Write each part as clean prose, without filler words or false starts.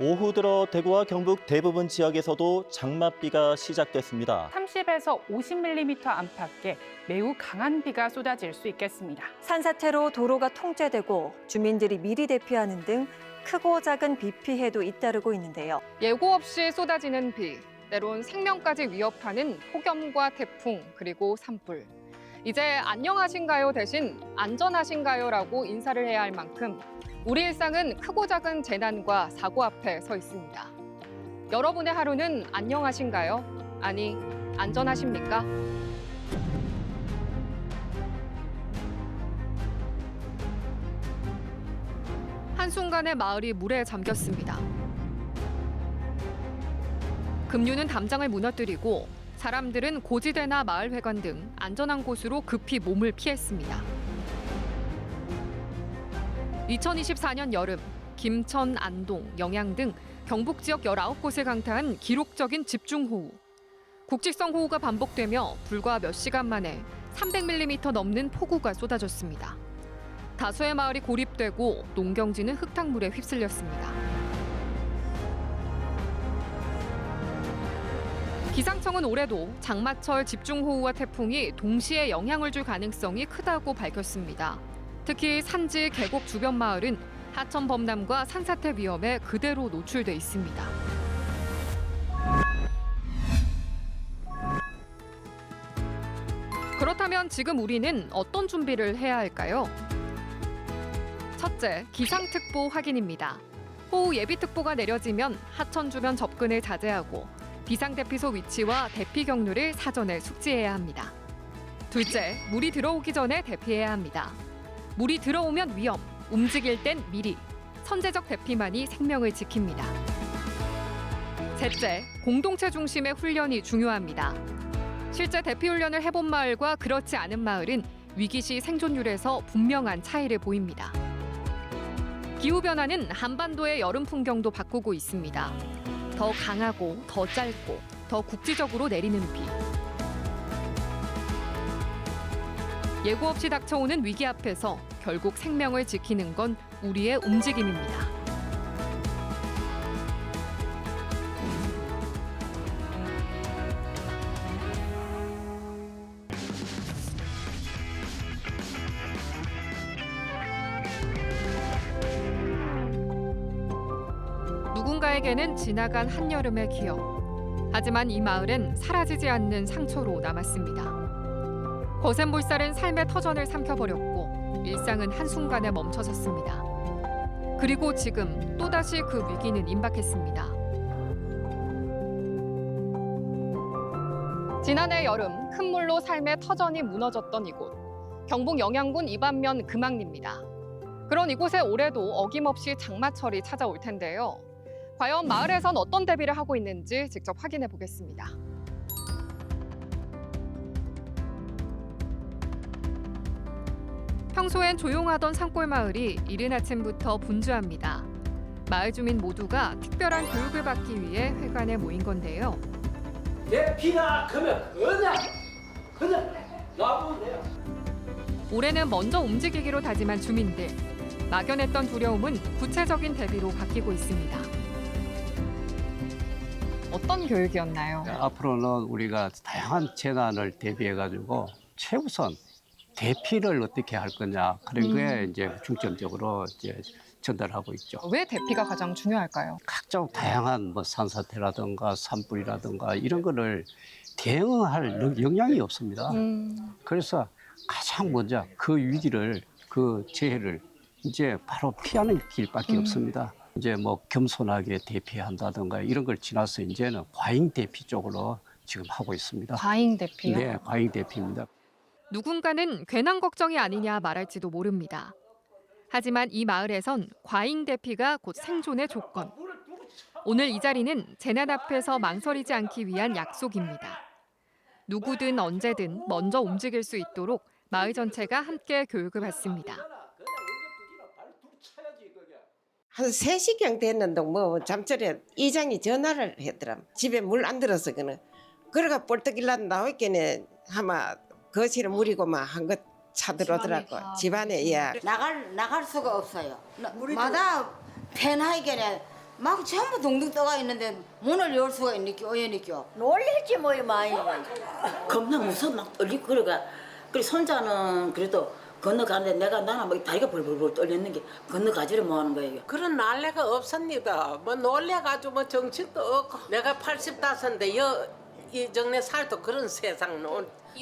오후 들어 대구와 경북 대부분 지역에서도 장맛비가 시작됐습니다. 30에서 50mm 안팎의 매우 강한 비가 쏟아질 수 있겠습니다. 산사태로 도로가 통제되고 주민들이 미리 대피하는 등 크고 작은 비 피해도 잇따르고 있는데요. 예고 없이 쏟아지는 비, 때론 생명까지 위협하는 폭염과 태풍, 그리고 산불. 이제 안녕하신가요 대신 안전하신가요라고 인사를 해야 할 만큼 우리 일상은 크고 작은 재난과 사고 앞에 서 있습니다. 여러분의 하루는 안녕하신가요? 아니, 안전하십니까? 한순간에 마을이 물에 잠겼습니다. 급류는 담장을 무너뜨리고 사람들은 고지대나 마을회관 등 안전한 곳으로 급히 몸을 피했습니다. 2024년 여름, 김천, 안동, 영양 등 경북 지역 19곳을 강타한 기록적인 집중호우. 국지성 호우가 반복되며 불과 몇 시간 만에 300mm 넘는 폭우가 쏟아졌습니다. 다수의 마을이 고립되고 농경지는 흙탕물에 휩쓸렸습니다. 기상청은 올해도 장마철 집중호우와 태풍이 동시에 영향을 줄 가능성이 크다고 밝혔습니다. 특히 산지, 계곡 주변 마을은 하천 범람과 산사태 위험에 그대로 노출돼 있습니다. 그렇다면 지금 우리는 어떤 준비를 해야 할까요? 첫째, 기상특보 확인입니다. 호우 예비특보가 내려지면 하천 주변 접근을 자제하고 비상대피소 위치와 대피 경로를 사전에 숙지해야 합니다. 둘째, 물이 들어오기 전에 대피해야 합니다. 물이 들어오면 위험, 움직일 땐 미리. 선제적 대피만이 생명을 지킵니다. 셋째, 공동체 중심의 훈련이 중요합니다. 실제 대피 훈련을 해본 마을과 그렇지 않은 마을은 위기시 생존율에서 분명한 차이를 보입니다. 기후변화는 한반도의 여름 풍경도 바꾸고 있습니다. 더 강하고 더 짧고 더 국지적으로 내리는 비. 예고 없이 닥쳐오는 위기 앞에서 결국 생명을 지키는 건 우리의 움직임입니다. 누군가에게는 지나간 한여름의 기억. 하지만 이 마을은 사라지지 않는 상처로 남았습니다. 거센 물살은 삶의 터전을 삼켜버렸고 일상은 한순간에 멈춰섰습니다. 그리고 지금 또다시 그 위기는 임박했습니다. 지난해 여름 큰 물로 삶의 터전이 무너졌던 이곳. 경북 영양군 이반면 금왕리입니다. 그런 이곳에 올해도 어김없이 장마철이 찾아올 텐데요. 과연 마을에선 어떤 대비를 하고 있는지 직접 확인해 보겠습니다. 평소엔 조용하던 산골 마을이 이른 아침부터 분주합니다. 마을 주민 모두가 특별한 교육을 받기 위해 회관에 모인 건데요. 대피나 그러면 그냥 놔보면 돼요. 올해는 먼저 움직이기로 다짐한 주민들. 막연했던 두려움은 구체적인 대비로 바뀌고 있습니다. 어떤 교육이었나요? 앞으로는 우리가 다양한 재난을 대비해가지고 최우선 대피를 어떻게 할 거냐 그런 거에 이제 중점적으로 이제 전달하고 있죠. 왜 대피가 가장 중요할까요? 각종 다양한 뭐 산사태라든가 산불이라든가 이런 거를 대응할 역량이 없습니다. 그래서 가장 먼저 그 위기를 그 재해를 이제 바로 피하는 길밖에 없습니다. 이제 뭐 겸손하게 대피한다든가 이런 걸 지나서 이제는 과잉 대피 쪽으로 지금 하고 있습니다. 과잉 대피요? 네, 과잉 대피입니다. 누군가는 괜한 걱정이 아니냐 말할지도 모릅니다. 하지만 이 마을에선 과잉 대피가 곧 생존의 조건. 오늘 이 자리는 재난 앞에서 망설이지 않기 위한 약속입니다. 누구든 언제든 먼저 움직일 수 있도록 마을 전체가 함께 교육을 받습니다. 한 3시경 됐는데 뭐 잠자리에 이장이 전화를 했더라. 집에 물 안 들어서 그는. 그래가 벌떡 일어나 나왔겠네. 아마 거실에 물이고 막 한 것 차들어오더라고. 집안에 예. 나갈 수가 없어요. 마다 페나이게네 막 전부 동동 떠가 있는데 문을 열 수가 있니까 어연니까. 놀랬지 뭐이 많이. 겁나 무서워 막 떨리고 그래가. 그래 손자는 그래도 건너가는데 나는 막 다리가 벌벌벌 떨렸는 게 건너가지를 뭐 하는 거예요. 그런 난리가 없습니다. 뭐 놀래가지고 뭐 정신도 없고 내가 85인데 이 정내 살도 그런 세상은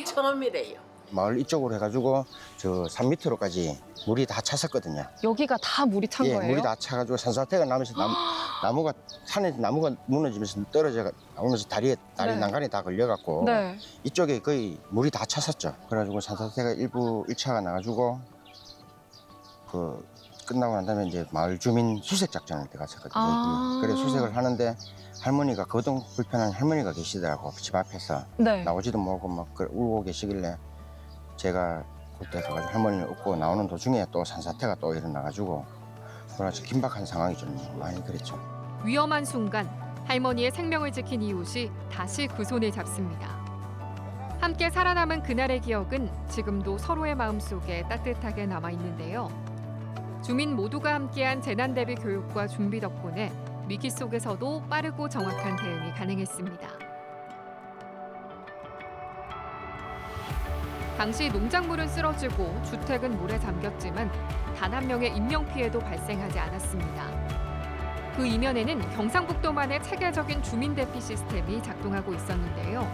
처음이래요. 마을 이쪽으로 해가지고 저 산 밑으로까지 물이 다 찼었거든요. 여기가 다 물이 찬 예, 거예요? 물이 다 차가지고 산사태가 나면서 나무가 산에 나무가 무너지면서 떨어져 나오면서 다리 네. 난간에 다 걸려갖고 네. 이쪽에 거의 물이 다 찼었죠. 그래가지고 산사태가 일부 1차가 나가지고 그 끝나고 난 다음에 이제 마을 주민 수색 작전을 들어갔었거든요. 아. 그래 수색을 하는데 할머니가 거동 불편한 할머니가 계시더라고 집 앞에서 네. 나오지도 못하고 막 울고 계시길래 제가 그때 가가지고 할머니를 업고 나오는 도중에 또 산사태가 또 일어나가지고 그래서 긴박한 상황이 좀 많이 그랬죠. 위험한 순간 할머니의 생명을 지킨 이웃이 다시 그 손을 잡습니다. 함께 살아남은 그날의 기억은 지금도 서로의 마음속에 따뜻하게 남아 있는데요. 주민 모두가 함께한 재난 대비 교육과 준비 덕분에 위기 속에서도 빠르고 정확한 대응이 가능했습니다. 당시 농작물은 쓰러지고 주택은 물에 잠겼지만 단 한 명의 인명 피해도 발생하지 않았습니다. 그 이면에는 경상북도만의 체계적인 주민 대피 시스템이 작동하고 있었는데요.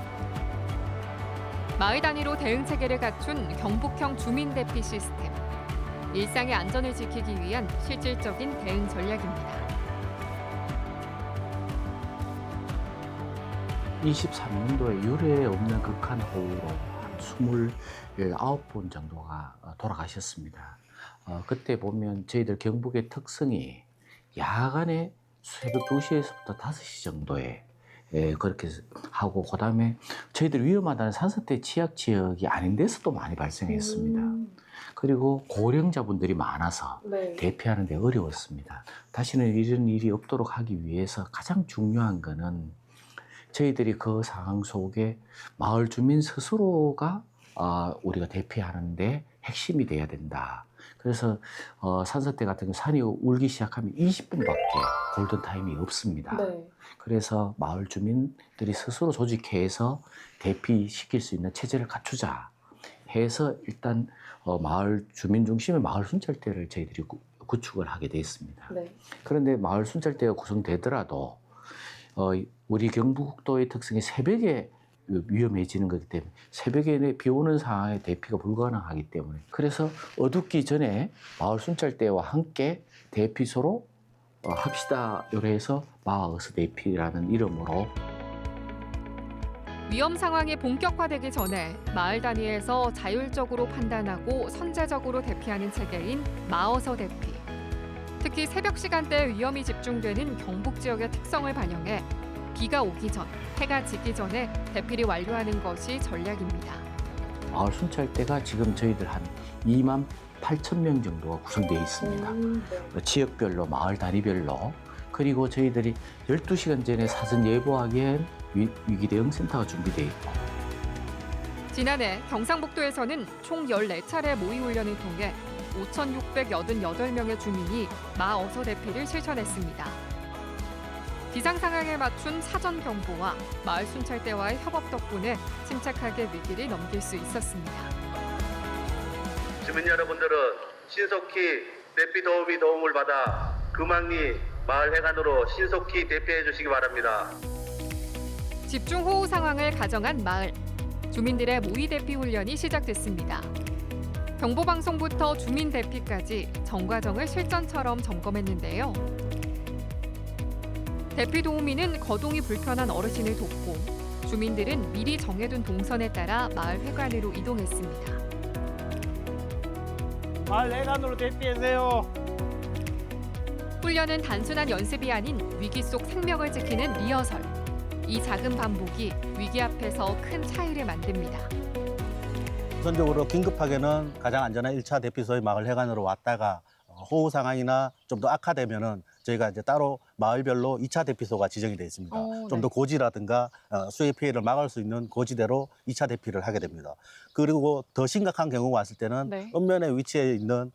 마을 단위로 대응 체계를 갖춘 경북형 주민 대피 시스템. 일상의 안전을 지키기 위한 실질적인 대응 전략입니다. 23년도에 유례 없는 극한 호우로 한 29분 정도가 돌아가셨습니다. 그때 보면 저희들 경북의 특성이 야간에 새벽 2시에서부터 5시 정도에 그렇게 하고 그다음에 저희들 위험하다는 산사태 취약 지역이 아닌 데서도 많이 발생했습니다. 그리고 고령자분들이 많아서 대피하는 데 어려웠습니다. 다시는 이런 일이 없도록 하기 위해서 가장 중요한 거는 저희들이 그 상황 속에 마을 주민 스스로가 우리가 대피하는데 핵심이 돼야 된다. 그래서 산사태 같은 경우 산이 울기 시작하면 20분밖에 골든타임이 없습니다. 그래서 마을 주민들이 스스로 조직해서 대피시킬 수 있는 체제를 갖추자 해서 일단 마을 주민 중심의 마을 순찰대를 저희들이 구축을 하게 됐습니다. 그런데 마을 순찰대가 구성되더라도 우리 경북도의 특성이 새벽에 위험해지는 거기 때문에 새벽에 비 오는 상황에 대피가 불가능하기 때문에 그래서 어둡기 전에 마을 순찰대와 함께 대피소로 합시다 요래해서 마을서 대피라는 이름으로 위험 상황이 본격화되기 전에 마을 단위에서 자율적으로 판단하고 선제적으로 대피하는 체계인 마어서 대피. 특히 새벽 시간대에 위험이 집중되는 경북 지역의 특성을 반영해 비가 오기 전, 해가 지기 전에 대피를 완료하는 것이 전략입니다. 마을 순찰대가 지금 저희들 한 2만 8천 명 정도가 구성되어 있습니다. 지역별로, 마을 단위별로. 그리고 저희들이 12시간 전에 사전 예보하기엔 위기 대응 센터가 준비되어 있고. 지난해 경상북도에서는 총 14차례 모의 훈련을 통해 5,688명의 주민이 마어서 대피를 실천했습니다. 기상 상황에 맞춘 사전 경보와 마을 순찰대와의 협업 덕분에 침착하게 위기를 넘길 수 있었습니다. 주민 여러분들은 신속히 대피 도움을 받아 금왕리 마을 해관으로 신속히 대피해 주시기 바랍니다. 집중호우 상황을 가정한 마을. 주민들의 모의 대피 훈련이 시작됐습니다. 경보방송부터 주민 대피까지 전 과정을 실전처럼 점검했는데요. 대피 도우미는 거동이 불편한 어르신을 돕고 주민들은 미리 정해둔 동선에 따라 마을 회관으로 이동했습니다. 마을 해관으로 대피하세요. 훈련은 단순한 연습이 아닌 위기 속 생명을 지키는 리허설. 이 작은 반복이 위기 앞에서 큰 차이를 만듭니다. 우선적으로 긴급하게는 가장 안전한 1차 대피소의 마을 해관으로 왔다가 호우 상황이나 좀 더 악화되면은 저희가 이제 따로 마을별로 2차 대피소가 지정이 되어 있습니다. 좀 더 고지라든가 수해 피해를 막을 수 있는 고지대로 2차 대피를 하게 됩니다. 그리고 더 심각한 경우가 왔을 때는 읍면에 위치해 있는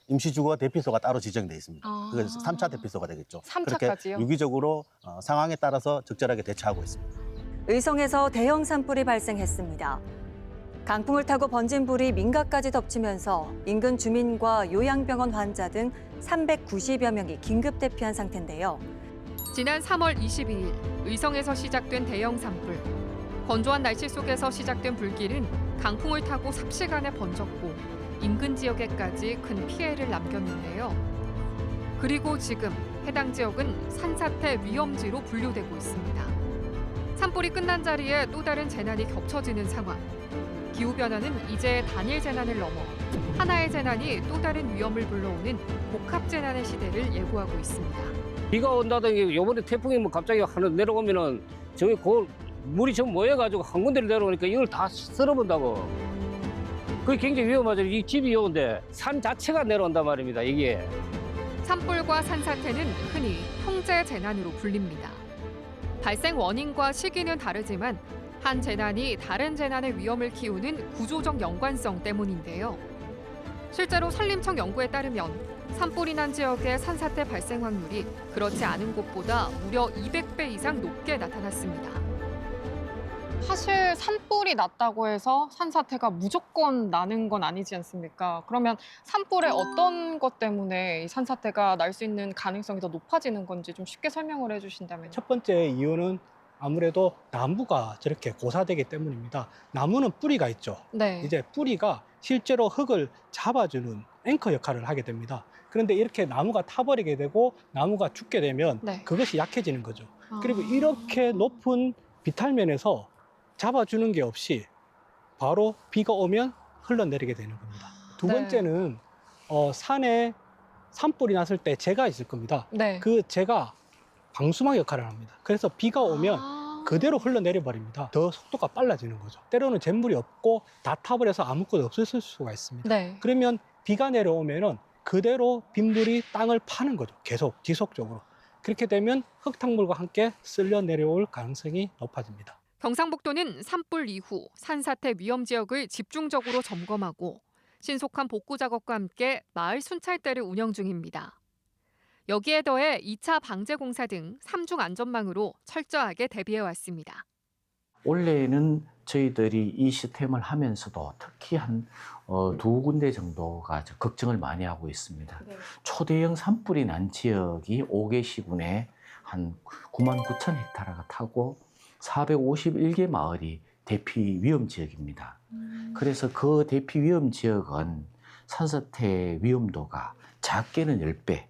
임시주거 대피소가 따로 지정돼 있습니다. 아. 그래서 3차 대피소가 되겠죠. 3차까지요? 그렇게 유기적으로 상황에 따라서 적절하게 대처하고 있습니다. 의성에서 대형 산불이 발생했습니다. 강풍을 타고 번진 불이 민가까지 덮치면서 인근 주민과 요양병원 환자 등 390여 명이 긴급 대피한 상태인데요. 지난 3월 22일 의성에서 시작된 대형 산불. 건조한 날씨 속에서 시작된 불길은 강풍을 타고 삽시간에 번졌고 인근 지역에까지 큰 피해를 남겼는데요. 그리고 지금 해당 지역은 산사태 위험지로 분류되고 있습니다. 산불이 끝난 자리에 또 다른 재난이 겹쳐지는 상황. 기후변화는 이제 단일 재난을 넘어 하나의 재난이 또 다른 위험을 불러오는 복합 재난의 시대를 예고하고 있습니다. 비가 온다든지 요번에 태풍이 뭐 갑자기 하나 내려오면은 저기 그 물이 좀 모여가지고 한 군데로 내려오니까 이걸 다 쓸어본다고. 그게 굉장히 위험하죠. 이 집이 요런데 산 자체가 내려온단 말입니다. 이게. 산불과 산사태는 흔히 형제 재난으로 불립니다. 발생 원인과 시기는 다르지만 한 재난이 다른 재난의 위험을 키우는 구조적 연관성 때문인데요. 실제로 산림청 연구에 따르면 산불이 난 지역의 산사태 발생 확률이 그렇지 않은 곳보다 무려 200배 이상 높게 나타났습니다. 사실 산불이 났다고 해서 산사태가 무조건 나는 건 아니지 않습니까? 그러면 산불의 어떤 것 때문에 이 산사태가 날 수 있는 가능성이 더 높아지는 건지 좀 쉽게 설명을 해주신다면요. 첫 번째 이유는 아무래도 나무가 저렇게 고사되기 때문입니다. 나무는 뿌리가 있죠. 네. 이제 뿌리가 실제로 흙을 잡아주는 앵커 역할을 하게 됩니다. 그런데 이렇게 나무가 타버리게 되고 나무가 죽게 되면 네. 그것이 약해지는 거죠. 아. 그리고 이렇게 높은 비탈면에서 잡아주는 게 없이 바로 비가 오면 흘러내리게 되는 겁니다. 두 네. 번째는 산에 산불이 났을 때 재가 있을 겁니다. 네. 그 재가 방수막 역할을 합니다. 그래서 비가 오면 그대로 흘러내려 버립니다. 더 속도가 빨라지는 거죠. 때로는 잿물이 없고 다 타버려서 아무것도 없을 수가 있습니다. 네. 그러면 비가 내려오면은 그대로 빗물이 땅을 파는 거죠. 계속 지속적으로. 그렇게 되면 흙탕물과 함께 쓸려 내려올 가능성이 높아집니다. 경상북도는 산불 이후 산사태 위험 지역을 집중적으로 점검하고 신속한 복구 작업과 함께 마을 순찰대를 운영 중입니다. 여기에 더해 2차 방제 공사 등 3중 안전망으로 철저하게 대비해 왔습니다. 원래는 저희들이 이 시스템을 하면서도 특히 한 두 군데 정도가 걱정을 많이 하고 있습니다. 네. 초대형 산불이 난 지역이 5개 시군에 한 9만 9천 헥타르가 타고 451개 마을이 대피 위험 지역입니다. 그래서 그 대피 위험 지역은 산사태 위험도가 작게는 10배,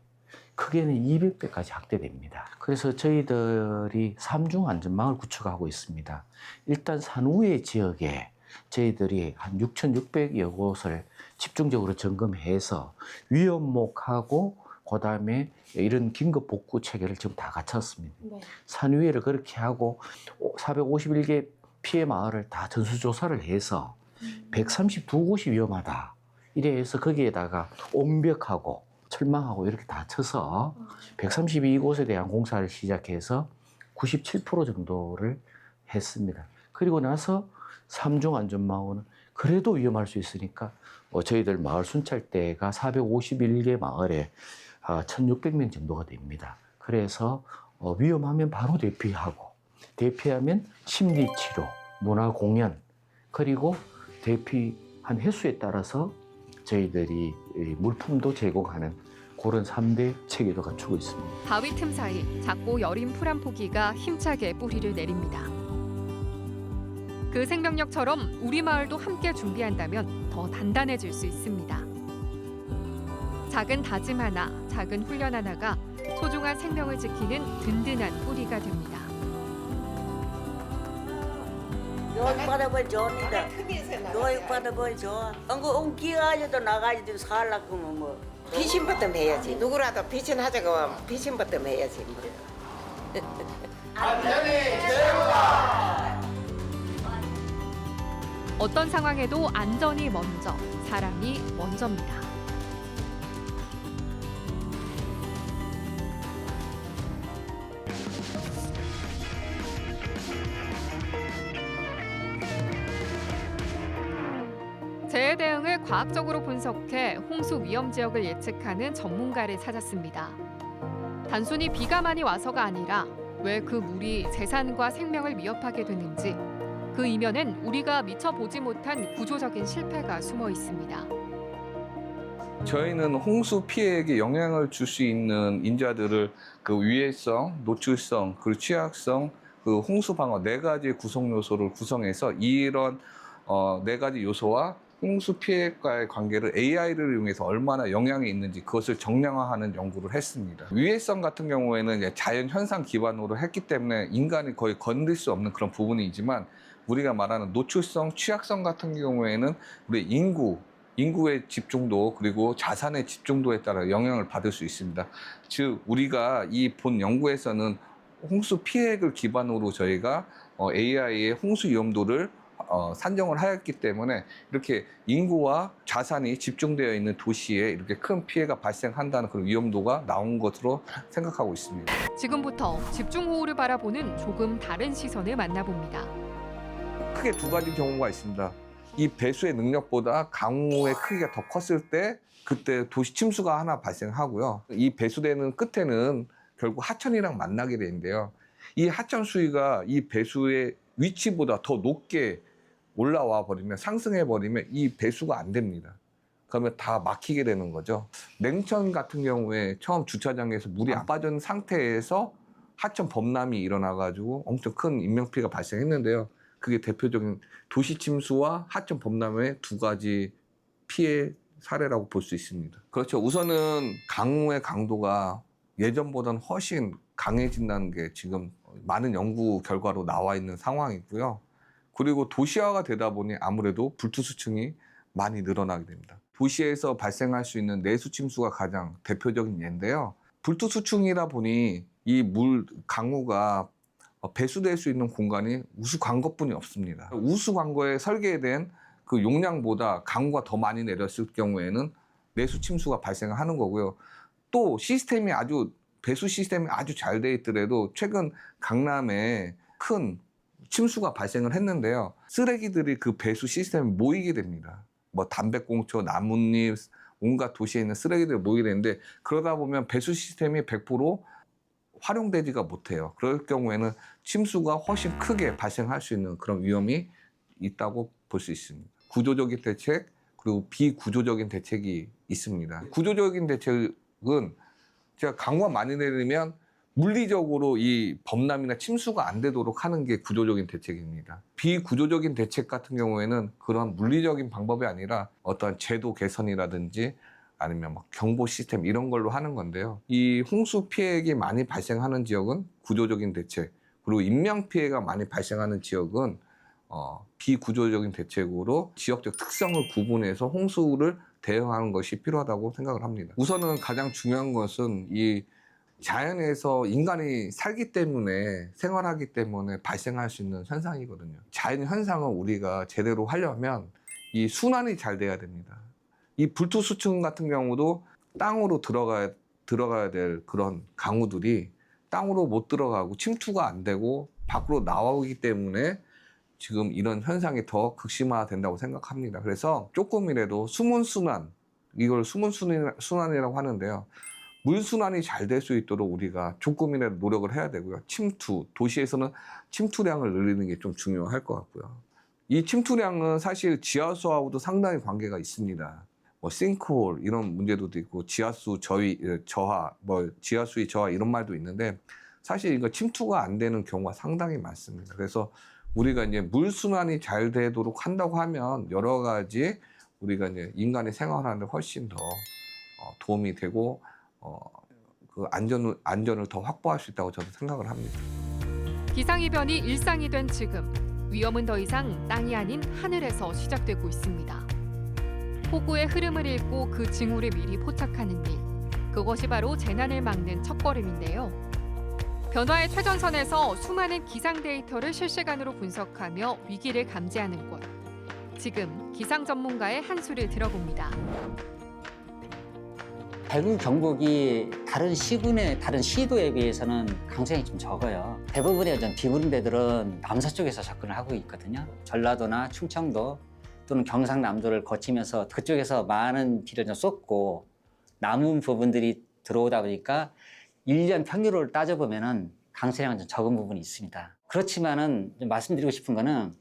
크게는 200배까지 확대됩니다. 그래서 저희들이 3중 안전망을 구축하고 있습니다. 일단 산후의 지역에 저희들이 한 6,600여 곳을 집중적으로 점검해서 위험목하고 그다음에 이런 긴급 복구 체계를 지금 다 갖췄습니다. 네. 산위를 그렇게 하고 451개 피해 마을을 다 전수조사를 해서 132곳이 위험하다. 이래서 거기에다가 온벽하고 철망하고 이렇게 다 쳐서 132곳에 대한 공사를 시작해서 97% 정도를 했습니다. 그리고 나서 3중 안전망은 그래도 위험할 수 있으니까 저희들 마을 순찰대가 451개 마을에 1,600명 정도가 됩니다. 그래서 위험하면 바로 대피하고 대피하면 심리치료, 문화공연 그리고 대피한 횟수에 따라서 저희들이 물품도 제공하는 그런 3대 체계도 갖추고 있습니다. 바위 틈 사이 작고 여린 풀 한 포기가 힘차게 뿌리를 내립니다. 그 생명력처럼 우리 마을도 함께 준비한다면 더 단단해질 수 있습니다. 작은 다짐 하나, 작은 훈련 하나가 소중한 생명을 지키는 든든한 뿌리가 됩니다. 교육받아볼 좋은데 교육받아볼 좋아. 옮기가지고 나가지고 살라고 뭐. 피신부터 해야지. 누구라도 피신하자고 피신부터 해야지. 안전이 최고다. 어떤 상황에도 안전이 먼저, 사람이 먼저입니다. 재해 대응을 과학적으로 분석해 홍수 위험 지역을 예측하는 전문가를 찾았습니다. 단순히 비가 많이 와서가 아니라 왜 그 물이 재산과 생명을 위협하게 되는지, 그 이면엔 우리가 미처 보지 못한 구조적인 실패가 숨어 있습니다. 저희는 홍수 피해에게 영향을 줄 수 있는 인자들을 그 위해성, 노출성, 그리고 취약성, 그 홍수 방어 4가지 구성 요소를 구성해서 이런 4가지 요소와 홍수 피해과의 관계를 AI를 이용해서 얼마나 영향이 있는지 그것을 정량화하는 연구를 했습니다. 위해성 같은 경우에는 이제 자연 현상 기반으로 했기 때문에 인간이 거의 건들 수 없는 그런 부분이지만, 우리가 말하는 노출성, 취약성 같은 경우에는 우리 인구의 집중도 그리고 자산의 집중도에 따라 영향을 받을 수 있습니다. 즉 우리가 이 본 연구에서는 홍수 피해액을 기반으로 저희가 AI의 홍수 위험도를 산정을 하였기 때문에 이렇게 인구와 자산이 집중되어 있는 도시에 이렇게 큰 피해가 발생한다는 그런 위험도가 나온 것으로 생각하고 있습니다. 지금부터 집중호우를 바라보는 조금 다른 시선을 만나봅니다. 크게 2가지 경우가 있습니다. 이 배수의 능력보다 강우의 크기가 더 컸을 때 그때 도시 침수가 하나 발생하고요. 이 배수되는 끝에는 결국 하천이랑 만나게 되는데요. 이 하천 수위가 이 배수의 위치보다 더 높게 올라와 버리면, 상승해 버리면 이 배수가 안 됩니다. 그러면 다 막히게 되는 거죠. 냉천 같은 경우에 처음 주차장에서 물이 안 빠진 상태에서 하천 범람이 일어나가지고 엄청 큰 인명피해가 발생했는데요. 그게 대표적인 도시 침수와 하천 범람의 2가지 피해 사례라고 볼 수 있습니다. 그렇죠. 우선은 강우의 강도가 예전보다는 훨씬 강해진다는 게 지금 많은 연구 결과로 나와 있는 상황이고요. 그리고 도시화가 되다 보니 아무래도 불투수층이 많이 늘어나게 됩니다. 도시에서 발생할 수 있는 내수 침수가 가장 대표적인 예인데요. 불투수층이다 보니 이 강우가 배수될 수 있는 공간이 우수광거뿐이 없습니다. 우수광거에 설계된 그 용량보다 강우가 더 많이 내렸을 경우에는 내수 침수가 발생하는 거고요. 또 배수 시스템이 아주 잘 돼 있더라도 최근 강남에 큰 침수가 발생을 했는데요. 쓰레기들이 그 배수 시스템에 모이게 됩니다. 뭐 담배꽁초, 나뭇잎, 온갖 도시에 있는 쓰레기들이 모이게 되는데, 그러다 보면 배수 시스템이 100% 활용되지가 못해요. 그럴 경우에는 침수가 훨씬 크게 발생할 수 있는 그런 위험이 있다고 볼 수 있습니다. 구조적인 대책, 그리고 비구조적인 대책이 있습니다. 구조적인 대책은 제가 강우가 많이 내리면 물리적으로 이 범람이나 침수가 안 되도록 하는 게 구조적인 대책입니다. 비구조적인 대책 같은 경우에는 그런 물리적인 방법이 아니라 어떠한 제도 개선이라든지 아니면 막 경보 시스템 이런 걸로 하는 건데요. 이 홍수 피해액이 많이 발생하는 지역은 구조적인 대책, 그리고 인명 피해가 많이 발생하는 지역은 비구조적인 대책으로 지역적 특성을 구분해서 홍수를 대응하는 것이 필요하다고 생각을 합니다. 우선은 가장 중요한 것은 이 자연에서 인간이 살기 때문에, 생활하기 때문에 발생할 수 있는 현상이거든요. 자연 현상을 우리가 제대로 하려면 이 순환이 잘 돼야 됩니다. 이 불투수층 같은 경우도 땅으로 들어가야 될 그런 강우들이 땅으로 못 들어가고 침투가 안 되고 밖으로 나오기 때문에 지금 이런 현상이 더 극심화된다고 생각합니다. 그래서 조금이라도 숨은 순환, 이걸 숨은 순환이라고 하는데요. 물 순환이 잘 될 수 있도록 우리가 조금이라도 노력을 해야 되고요. 도시에서는 침투량을 늘리는 게 좀 중요할 것 같고요. 이 침투량은 사실 지하수하고도 상당히 관계가 있습니다. 뭐 싱크홀 이런 문제도 있고 지하수 저하, 지하수의 저하 이런 말도 있는데, 사실 이거 침투가 안 되는 경우가 상당히 많습니다. 그래서 우리가 이제 물 순환이 잘 되도록 한다고 하면 여러 가지 우리가 이제 인간의 생활하는 데 훨씬 더 도움이 되고 그 안전을 더 확보할 수 있다고 저는 생각을 합니다. 기상이변이 일상이 된 지금, 위험은 더 이상 땅이 아닌 하늘에서 시작되고 있습니다. 폭우의 흐름을 읽고 그 징후를 미리 포착하는 일, 그것이 바로 재난을 막는 첫걸음인데요. 변화의 최전선에서 수많은 기상 데이터를 실시간으로 분석하며 위기를 감지하는 곳. 지금 기상 전문가의 한 수를 들어봅니다. 대구 경북이 다른 시군의 다른 시도에 비해서는 강수량이 좀 적어요. 대부분의 비구름 데들은 남서쪽에서 접근을 하고 있거든요. 전라도나 충청도, 또는 경상남도를 거치면서 그쪽에서 많은 비를 좀 쏟고 남은 부분들이 들어오다 보니까 1년 평균으로 따져보면은 강수량은 좀 적은 부분이 있습니다. 그렇지만은 좀 말씀드리고 싶은 거는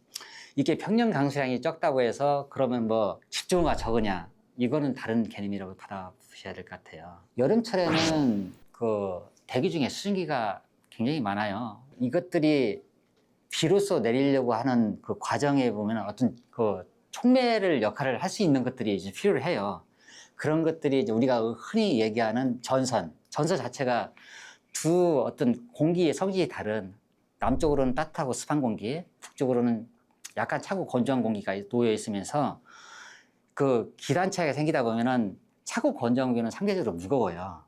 이게 평년 강수량이 적다고 해서 그러면 뭐 집중호우가 적으냐, 이거는 다른 개념이라고 받아보셔야 될 것 같아요. 여름철에는 그 대기 중에 수증기가 굉장히 많아요. 이것들이 비로소 내리려고 하는 그 과정에 보면 어떤 그 촉매를 역할을 할 수 있는 것들이 이제 필요를 해요. 그런 것들이 이제 우리가 흔히 얘기하는 전선 자체가 두 어떤 공기의 성질이 다른, 남쪽으로는 따뜻하고 습한 공기, 북쪽으로는 약간 차고 건조한 공기가 놓여 있으면서 그 기단 차이가 생기다 보면은 차고 건조한 공기는 상대적으로 무거워요.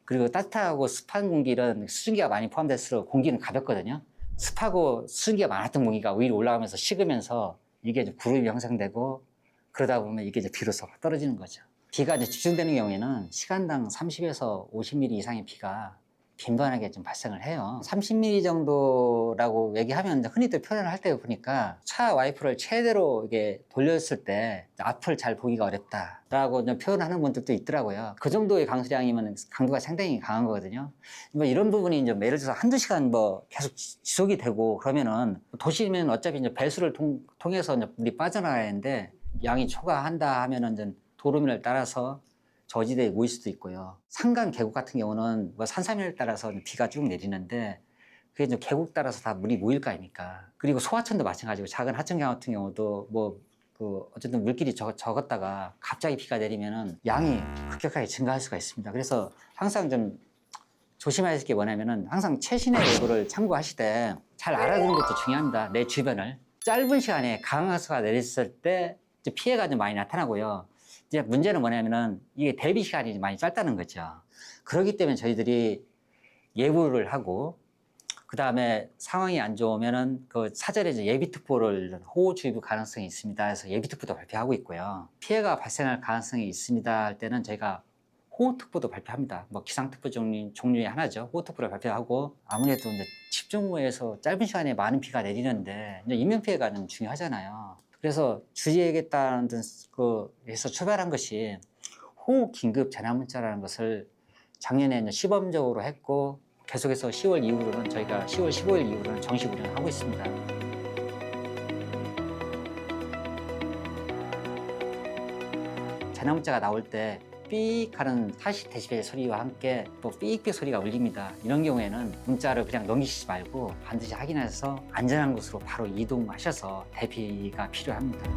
그리고 따뜻하고 습한 공기는 수증기가 많이 포함될수록 공기는 가볍거든요. 습하고 수증기가 많았던 공기가 위로 올라가면서 식으면서 이게 이제 구름이 형성되고 그러다 보면 이게 이제 비로소 떨어지는 거죠. 비가 이제 집중되는 경우에는 시간당 30에서 50mm 이상의 비가 빈번하게 좀 발생을 해요. 30mm 정도라고 얘기하면 흔히들 표현을 할 때 보니까 차 와이퍼를 최대로 이게 돌렸을 때 앞을 잘 보기가 어렵다라고 표현하는 분들도 있더라고요. 그 정도의 강수량이면 강도가 상당히 강한 거거든요. 뭐 이런 부분이 이제 예를 들어서 한두 시간 뭐 계속 지속이 되고 그러면은 도시면 어차피 이제 배수를 통해서 이제 물이 빠져나가야 하는데 양이 초과한다 하면은 이제 도로면을 따라서 저지대에 모일 수도 있고요. 산간 계곡 같은 경우는 뭐 산사면을 따라서 비가 쭉 내리는데 그게 이제 계곡 따라서 다 물이 모일 거 아닙니까? 그리고 소하천도 마찬가지고 작은 하천강 같은 경우도 뭐 그 어쨌든 물길이 적었다가 갑자기 비가 내리면은 양이 급격하게 증가할 수가 있습니다. 그래서 항상 좀 조심하실 게 뭐냐면은 항상 최신의 예보를 참고하시되 잘 알아두는 것도 중요합니다. 내 주변을. 짧은 시간에 강하수가 내렸을 때 피해가 좀 많이 나타나고요. 이제 문제는 뭐냐면은 이게 대비 시간이 많이 짧다는 거죠. 그렇기 때문에 저희들이 예보를 하고 그 다음에 상황이 안 좋으면은 그 사전에 이제 예비특보를 호우주의보 가능성이 있습니다 해서 예비특보도 발표하고 있고요. 피해가 발생할 가능성이 있습니다 할 때는 저희가 호우특보도 발표합니다. 뭐 기상특보 종류의 하나죠. 호우특보를 발표하고 아무래도 이제 집중호우에서 짧은 시간에 많은 비가 내리는데 이제 인명피해가 좀 중요하잖아요. 그래서 주의해야겠다는 그에서 출발한 것이 호우 긴급 재난문자라는 것을 작년에 이제 시범적으로 했고 계속해서 10월 이후로는 저희가 10월 15일 이후로는 정식 운영을 하고 있습니다. 재난문자가 나올 때 삑 하는 40dB 소리와 함께 또 삑삑 소리가 울립니다. 이런 경우에는 문자를 그냥 넘기시지 말고 반드시 확인해서 안전한 곳으로 바로 이동하셔서 대피가 필요합니다.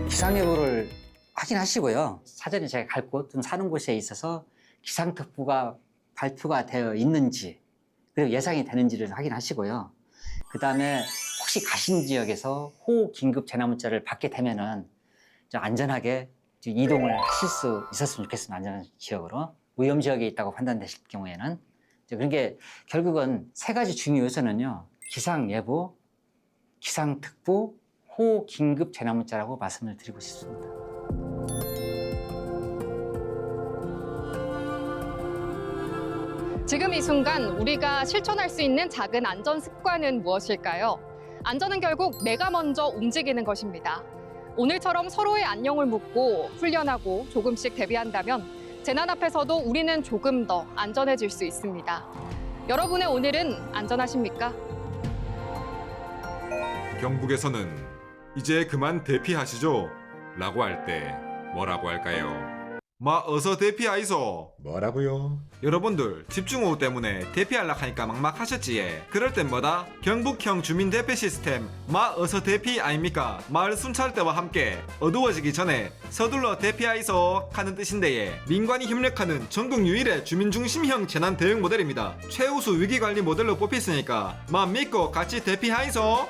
기상예보를 확인하시고요. 사전에 제가 갈 곳 또는 사는 곳에 있어서 기상특보가 발표가 되어 있는지 그리고 예상이 되는지를 확인하시고요. 그 다음에 혹시 가신 지역에서 호우 긴급 재난문자를 받게 되면은 안전하게 이동을 하실 수 있었으면 좋겠습니다. 안전한 지역으로. 위험 지역에 있다고 판단되실 경우에는. 그런 게 결국은 세 가지 중요 요소는요. 기상예보, 기상특보, 호우 긴급 재난문자라고 말씀을 드리고 싶습니다. 지금 이 순간 우리가 실천할 수 있는 작은 안전 습관은 무엇일까요? 안전은 결국 내가 먼저 움직이는 것입니다. 오늘처럼 서로의 안녕을 묻고 훈련하고 조금씩 대비한다면 재난 앞에서도 우리는 조금 더 안전해질 수 있습니다. 여러분의 오늘은 안전하십니까? 경북에서는 이제 그만 대피하시죠 라고 할 때 뭐라고 할까요? 마 어서 대피하이소. 뭐라고요? 여러분들 집중호우 때문에 대피하려 하니까 막막하셨지예. 그럴 땐 뭐다? 경북형 주민대피 시스템 마 어서 대피 아닙니까? 마을 순찰대와 함께 어두워지기 전에 서둘러 대피하이소 하는 뜻인데예. 민관이 협력하는 전국 유일의 주민중심형 재난 대응 모델입니다. 최우수 위기관리 모델로 뽑혔으니까 마 믿고 같이 대피하이소.